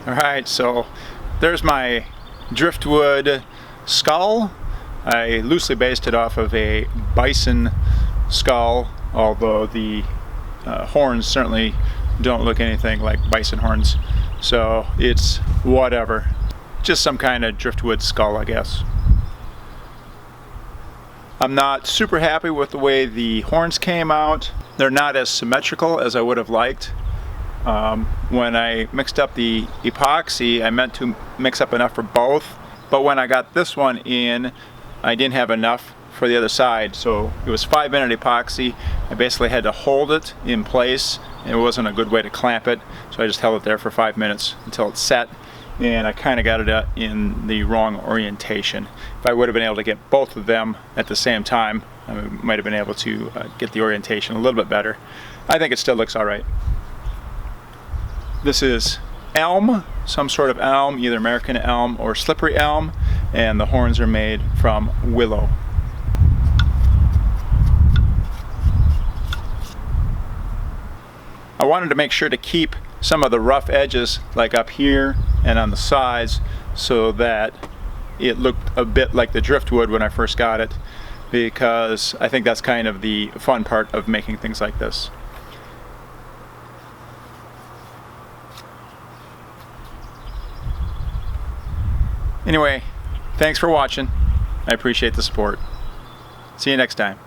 Alright, so there's my Driftwood skull. I loosely based it off of a bison skull, although the horns certainly don't look anything like bison horns. So it's whatever. Just some kind of Driftwood skull, I guess. I'm not super happy with the way the horns came out. They're not as symmetrical as I would have liked. When I mixed up the epoxy, I meant to mix up enough for both, but when I got this one in, I didn't have enough for the other side. So it was 5-minute epoxy. I basically had to hold it in place, and it wasn't a good way to clamp it, so I just held it there for 5 minutes until it set, and I kind of got it in the wrong orientation. If I would have been able to get both of them at the same time, I might have been able to get the orientation a little bit better. I think it still looks alright. This is elm, some sort of elm, either American elm or slippery elm, and the horns are made from willow. wanted to make sure to keep some of the rough edges like up here and on the sides so that it looked a bit like the Driftwood when I first got it, because I think that's kind of the fun part of making things like this. Anyway, thanks for watching. I appreciate the support. See you next time.